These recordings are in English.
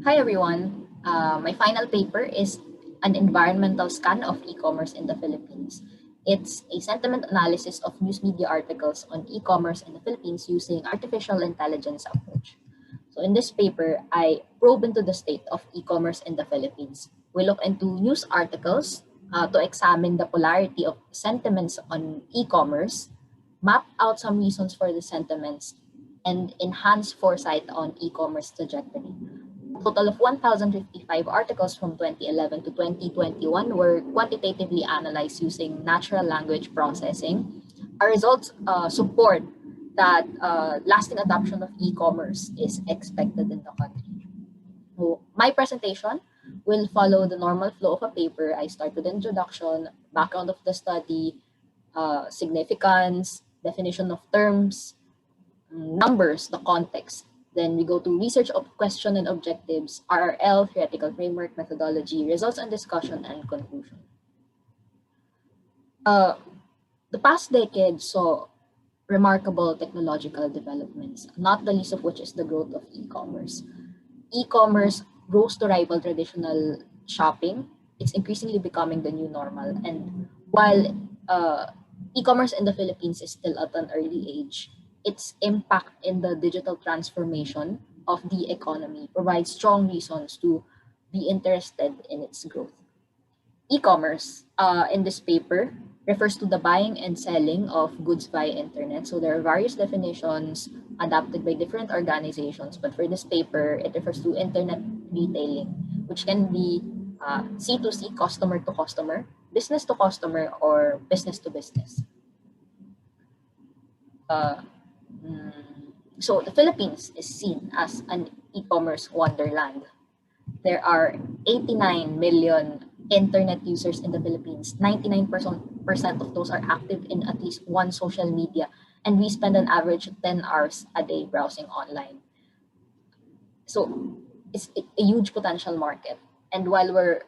Hi everyone. My final paper is an environmental scan of e-commerce in the Philippines. It's a sentiment analysis of news media articles on e-commerce in the Philippines using artificial intelligence approach. So in this paper, I probe into the state of e-commerce in the Philippines. We look into news articles to examine the polarity of sentiments on e-commerce, map out some reasons for the sentiments, and enhance foresight on e-commerce trajectory. A total of 1,055 articles from 2011 to 2021 were quantitatively analyzed using natural language processing. Our results support that lasting adoption of e-commerce is expected in the country. So my presentation will follow the normal flow of a paper. I start with introduction, background of the study, significance, definition of terms, numbers, the context. Then we go to research of question and objectives, RRL, theoretical framework, methodology, results and discussion, and conclusion. Uh, the past decade saw remarkable technological developments, not the least of which is the growth of e-commerce. E-commerce rose to rival traditional shopping. It's increasingly becoming the new normal. And while e-commerce in the Philippines is still at an early age, its impact in the digital transformation of the economy provides strong reasons to be interested in its growth. E-commerce in this paper refers to the buying and selling of goods via internet. So there are various definitions adapted by different organizations, but for this paper, it refers to internet retailing, which can be C2C, customer to customer, business to customer, or business to business. Uh, mm, so the Philippines is seen as an e-commerce wonderland. There are 89 million internet users in the Philippines. 99% of those are active in at least one social media, and we spend an average of 10 hours a day browsing online. So it's a huge potential market. And while we're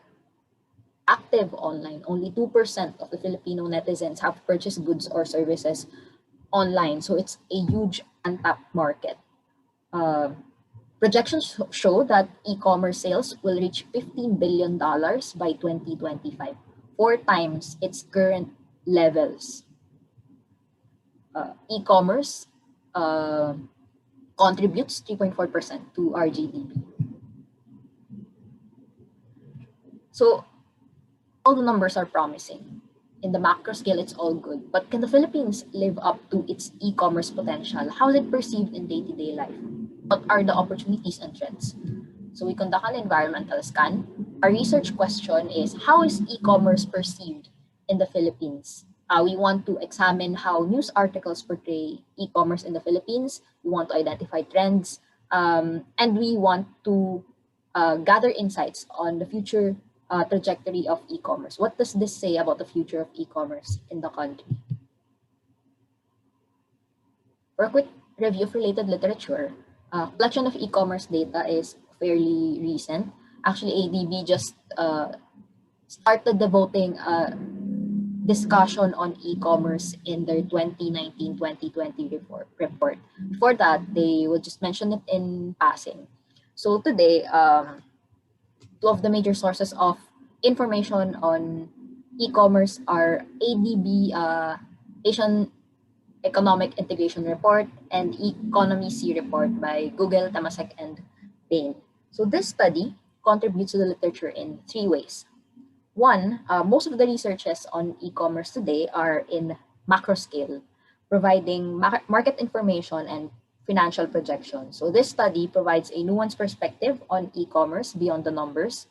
active online, only 2% of the Filipino netizens have purchased goods or services online. So it's a huge untapped market. Uh, Projections show that e-commerce sales will reach $15 billion by 2025, four times its current levels. E-commerce uh, contributes 3.4% to our GDP. So all the numbers are promising. In the macro scale, it's all good. But can the Philippines live up to its e-commerce potential? How is it perceived in day-to-day life? What are the opportunities and threats? So we conduct an environmental scan. Our research question is, how is e-commerce perceived in the Philippines? We want to examine how news articles portray e-commerce in the Philippines. We want to identify trends. And we want to gather insights on the future trajectory of e-commerce. What does this say about the future of e-commerce in the country? For a quick review of related literature, collection of e-commerce data is fairly recent. Actually, ADB just started devoting a discussion on e-commerce in their 2019-2020 report. Before that, they would just mention it in passing. So today, two of the major sources of information on e-commerce are ADB, Asian Economic Integration Report, and Economy C report by Google, Temasek, and Bain. So this study contributes to the literature in three ways. One, most of the researches on e-commerce today are in macro scale, providing market information and financial projections. So this study provides a nuanced perspective on e-commerce beyond the numbers.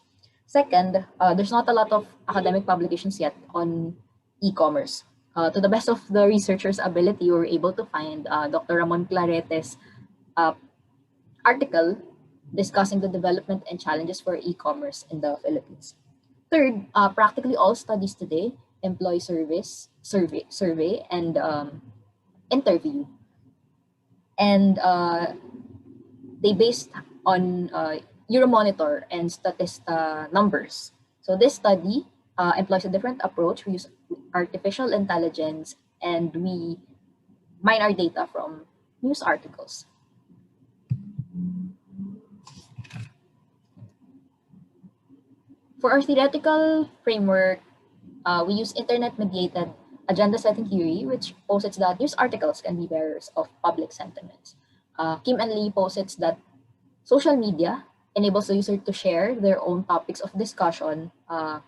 Second, there's not a lot of academic publications yet on e-commerce. To the best of the researchers' ability, we were able to find Dr. Ramon Clarete's uh, article discussing the development and challenges for e-commerce in the Philippines. Third, practically all studies today employ survey, and interview, and they based on Euromonitor and Statista numbers. So this study employs a different approach. We use artificial intelligence, and we mine our data from news articles. For our theoretical framework, we use internet-mediated agenda setting theory, which posits that news articles can be bearers of public sentiments. Kim and Lee posits that social media enables the user to share their own topics of discussion. The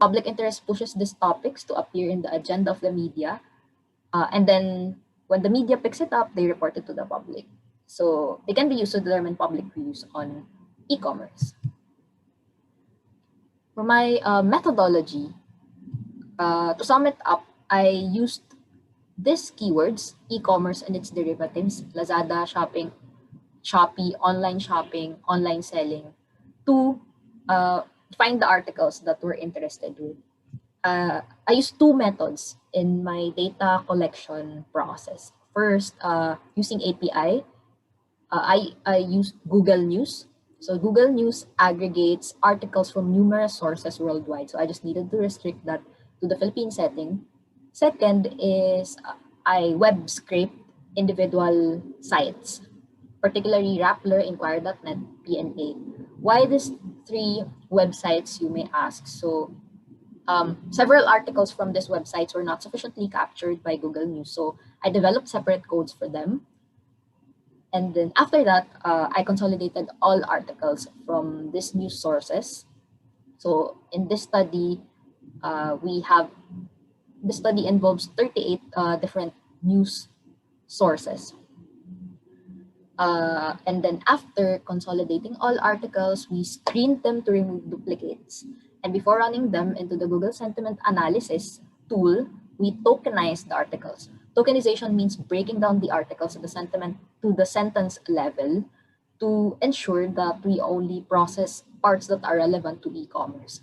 public interest pushes these topics to appear in the agenda of the media, and then when the media picks it up, they report it to the public. So they can be used to determine public views on e-commerce. For my methodology, to sum it up, I used these keywords, e-commerce and its derivatives, Lazada, shopping, Shopee, online selling, to find the articles that we're interested with. I use two methods in my data collection process. First, using API, I use Google News. So Google News aggregates articles from numerous sources worldwide. So I just needed to restrict that to the Philippine setting. Second is I web scrape individual sites, particularly Rappler, Inquirer.net, PNA. Why these three websites, you may ask? So several articles from these websites were not sufficiently captured by Google News. So I developed separate codes for them. And then after that, I consolidated all articles from these news sources. So in this study, we have the study involves 38 different news sources. And then after consolidating all articles, we screened them to remove duplicates. And before running them into the Google Sentiment Analysis tool, we tokenized the articles. Tokenization means breaking down the articles to the sentence level to ensure that we only process parts that are relevant to e-commerce.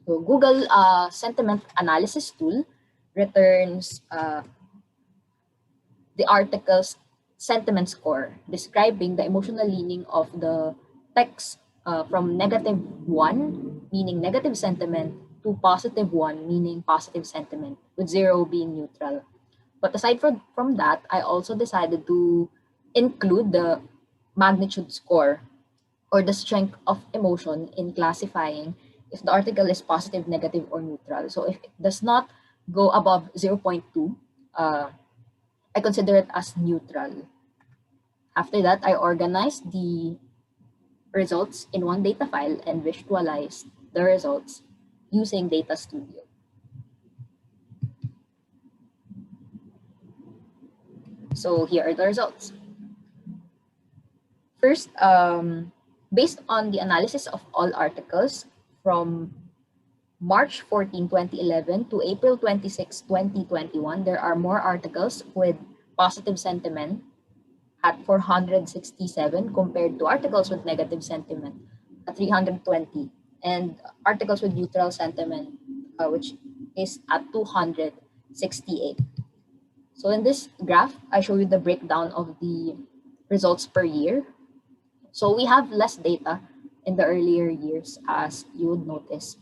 So Google Sentiment Analysis tool returns the article's sentiment score, describing the emotional leaning of the text from -1, meaning negative sentiment, to +1, meaning positive sentiment, with 0 being neutral. But aside from that, I also decided to include the magnitude score or the strength of emotion in classifying if the article is positive, negative, or neutral. So if it does not go above 0.2, I consider it as neutral. After that, I organized the results in one data file and visualized the results using Data Studio. So here are the results. First, based on the analysis of all articles from March 14, 2011 to April 26, 2021, there are more articles with positive sentiment at 467 compared to articles with negative sentiment at 320, and articles with neutral sentiment, which is at 268. So in this graph, I show you the breakdown of the results per year. So we have less data in the earlier years, as you would notice.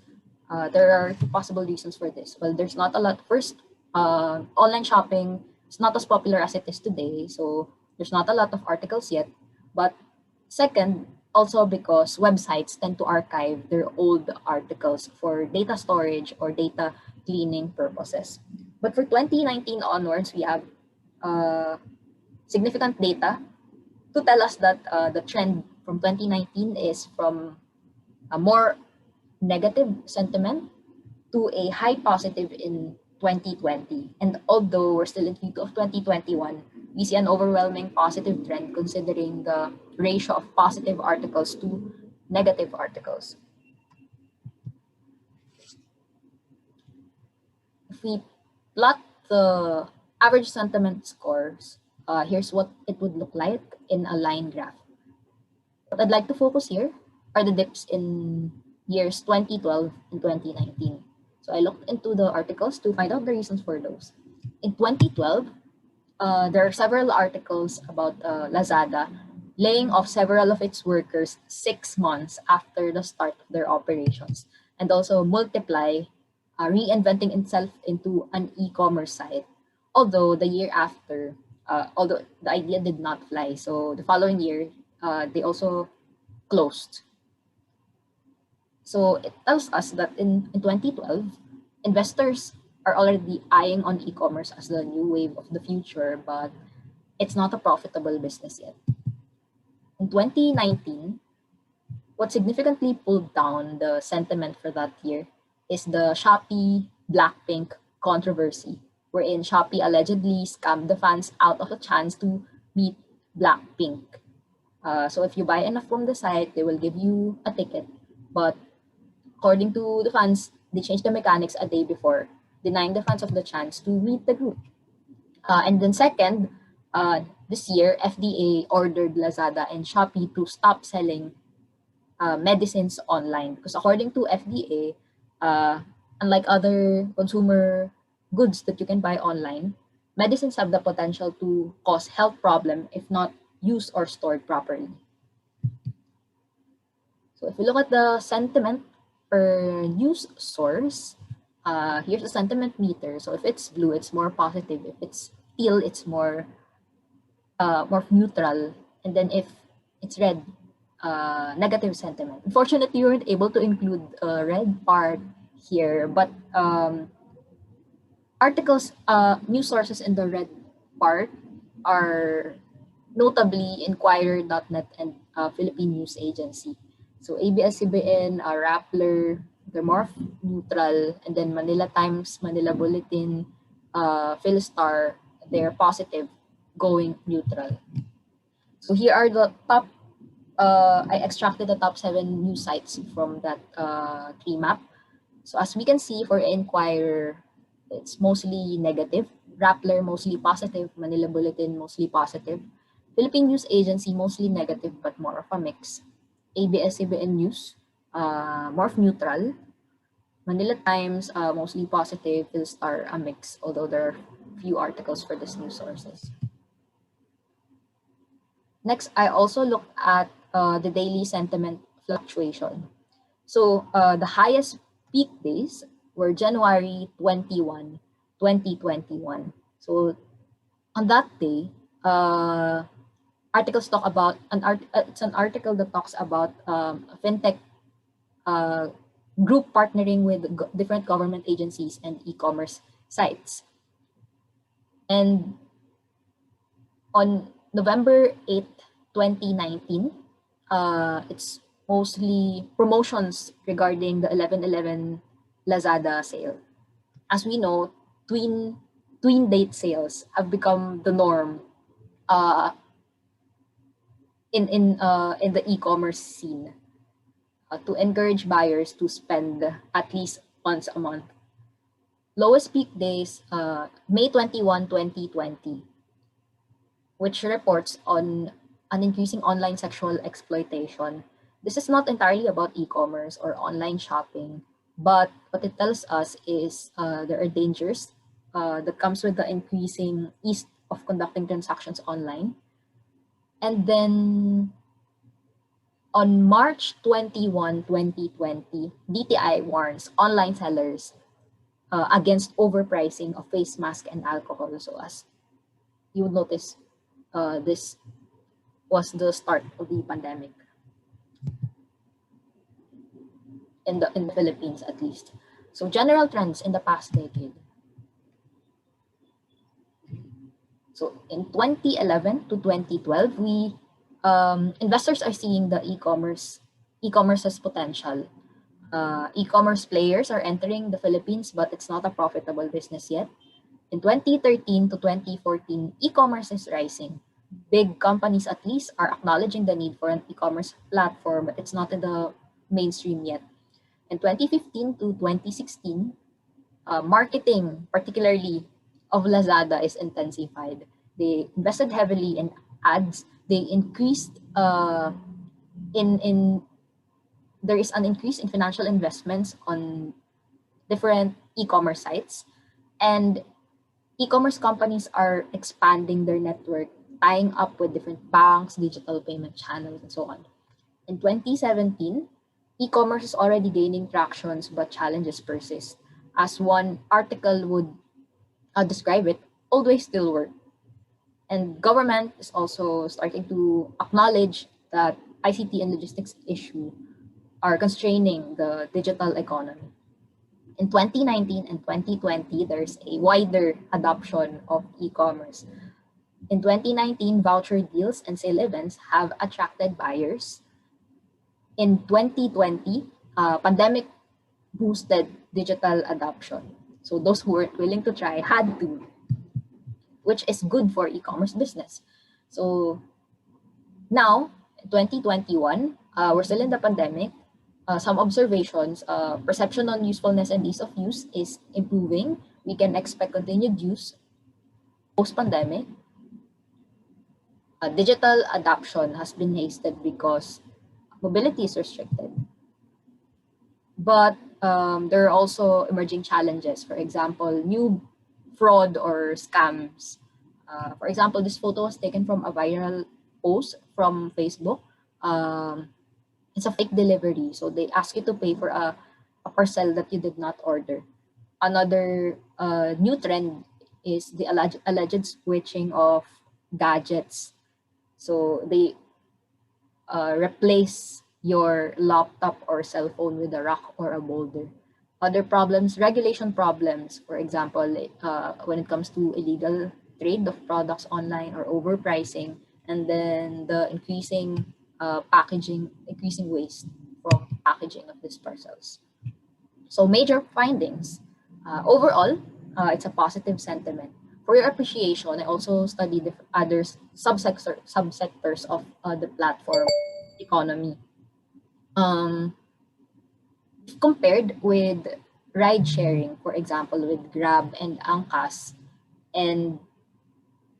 There are two possible reasons for this. Well, there's not a lot. First, online shopping is not as popular as it is today, so there's not a lot of articles yet. But second, also because websites tend to archive their old articles for data storage or data cleaning purposes. But for 2019 onwards, we have significant data to tell us that the trend from 2019 is from a more negative sentiment to a high positive in 2020. And although we're still in Q2 of 2021, we see an overwhelming positive trend considering the ratio of positive articles to negative articles. If we plot the average sentiment scores, here's what it would look like in a line graph. What I'd like to focus here are the dips in years 2012 and 2019. So I looked into the articles to find out the reasons for those. In 2012, there are several articles about Lazada laying off several of its workers 6 months after the start of their operations, and also Multiply reinventing itself into an e-commerce site. Although the year after, although the idea did not fly, so the following year, they also closed. So it tells us that in 2012, investors are already eyeing on e-commerce as the new wave of the future, but it's not a profitable business yet. In 2019, what significantly pulled down the sentiment for that year is the Shopee Blackpink controversy, wherein Shopee allegedly scammed the fans out of a chance to meet Blackpink. So if you buy enough from the site, they will give you a ticket. But according to the fans, they changed the mechanics a day before, denying the fans of the chance to meet the group. And then second, this year, FDA ordered Lazada and Shopee to stop selling medicines online because according to FDA, unlike other consumer goods that you can buy online, medicines have the potential to cause health problem if not used or stored properly. So if you look at the sentiment per news source, here's the sentiment meter. So if it's blue, it's more positive. If it's teal, it's more neutral. And then if it's red, negative sentiment. Unfortunately, you weren't able to include a red part here, but articles, news sources in the red part are notably Inquirer.net and Philippine News Agency. So ABS-CBN, Rappler, they're more neutral, and then Manila Times, Manila Bulletin, Philstar, they're positive, going neutral. So here are the top. I extracted the top 7 news sites from that tree map. So as we can see for Inquirer, it's mostly negative. Rappler mostly positive. Manila Bulletin mostly positive. Philippine News Agency mostly negative but more of a mix. ABS-CBN News, more of neutral. Manila Times, mostly positive. Philstar, a mix, although there are few articles for these news sources. Next, I also looked at the daily sentiment fluctuation. So the highest peak days were January 21, 2021. So on that day, articles talk about it's an article that talks about a fintech uh, group partnering with different government agencies and e-commerce sites. And on November 8, 2019, it's mostly promotions regarding the 11/11 Lazada sale. As we know, twin date sales have become the norm uh, in the e-commerce scene to encourage buyers to spend at least once a month. Lowest peak days, May 21, 2020, which reports on an increasing online sexual exploitation. This is not entirely about e-commerce or online shopping, but what it tells us is there are dangers that comes with the increasing ease of conducting transactions online. And then on March 21, 2020, DTI warns online sellers against overpricing of face mask and alcohol. So as you would notice, this was the start of the pandemic in the Philippines at least. So general trends in the past decade. So in 2011 to 2012, we investors are seeing the e-commerce's potential. E-commerce players are entering the Philippines, but it's not a profitable business yet. In 2013 to 2014, e-commerce is rising. Big companies at least are acknowledging the need for an e-commerce platform, but it's not in the mainstream yet. In 2015 to 2016, marketing, particularly of Lazada, is intensified. They invested heavily in ads. They increased in there is an increase in financial investments on different e-commerce sites, and e-commerce companies are expanding their network, tying up with different banks, digital payment channels, and so on. In 2017, e-commerce is already gaining tractions, but challenges persist. As one article would describe it, old ways still work. And government is also starting to acknowledge that ICT and logistics issue are constraining the digital economy. In 2019 and 2020, there's a wider adoption of e-commerce. In 2019, voucher deals and sale events have attracted buyers. In 2020, pandemic boosted digital adoption. So those who weren't willing to try had to, which is good for e-commerce business. So now, 2021, we're still in the pandemic. Some observations, perception on usefulness and ease of use is improving. We can expect continued use post-pandemic. Digital adoption has been hasted because mobility is restricted. But there are also emerging challenges. For example, new fraud or scams. For example, this photo was taken from a viral post from Facebook. It's a fake delivery. So they ask you to pay for a parcel that you did not order. Another new trend is the alleged switching of gadgets. So they replace your laptop or cell phone with a rock or a boulder. Other problems, regulation problems, for example, when it comes to illegal trade of products online or overpricing, and then the increasing packaging, increasing waste from packaging of these parcels. So major findings. Overall, it's a positive sentiment. For your appreciation, I also studied the other subsectors of the platform economy. Um, Compared with ride sharing, for example, with Grab and Angkas, and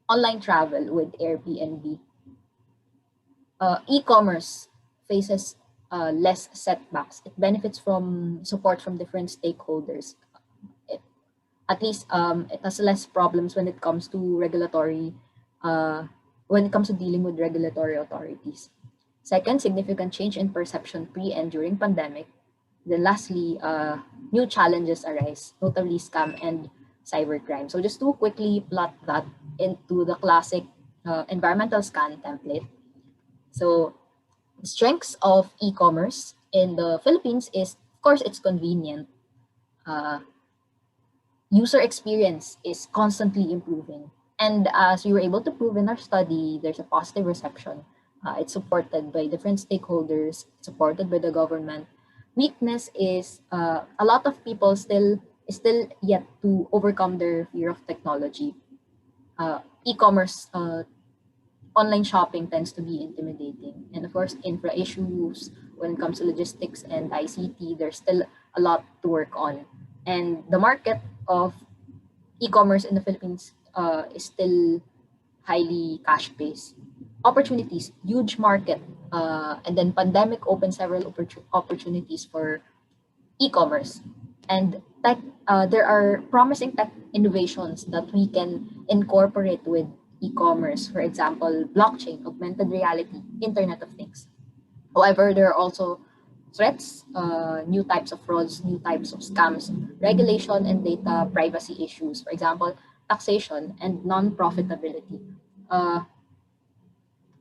online travel with Airbnb, e-commerce faces less setbacks. It benefits from support from different stakeholders. It, at least it has less problems when it comes to regulatory, when it comes to dealing with regulatory authorities. Second, significant change in perception pre and during pandemic. Then lastly, new challenges arise, notably scam and cybercrime. So just to quickly plot that into the classic environmental scan template. So the strengths of e-commerce in the Philippines is, of course, it's convenient. Uh, User experience is constantly improving. And as we were able to prove in our study, there's a positive reception. It's supported by different stakeholders, supported by the government. Weakness is a lot of people still yet to overcome their fear of technology. E-commerce, online shopping tends to be intimidating. And of course, infra issues when it comes to logistics and ICT, there's still a lot to work on. And the market of e-commerce in the Philippines is still highly cash-based. Opportunities, huge market, and then pandemic opened several opportunities for e-commerce. And tech, there are promising tech innovations that we can incorporate with e-commerce. For example, blockchain, augmented reality, Internet of Things. However, there are also threats, new types of frauds, new types of scams, regulation and data privacy issues. For example, taxation and non-profitability. Uh,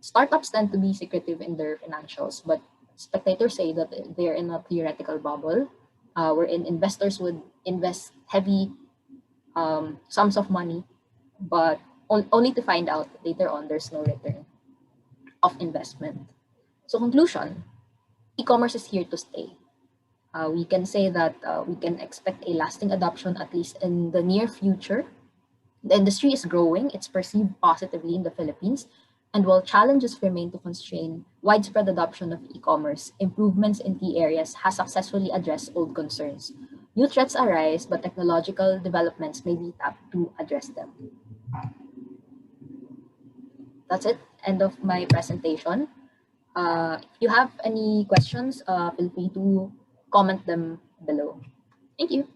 Startups tend to be secretive in their financials, but spectators say that they're in a theoretical bubble, wherein investors would invest heavy sums of money, but only to find out later on there's no return of investment. So conclusion, e-commerce is here to stay. We can say that we can expect a lasting adoption at least in the near future. The industry is growing, it's perceived positively in the Philippines, and while challenges remain to constrain widespread adoption of e-commerce, improvements in key areas has successfully addressed old concerns. New threats arise, but technological developments may be tapped to address them. That's it, end of my presentation. If you have any questions, feel free to comment them below. Thank you.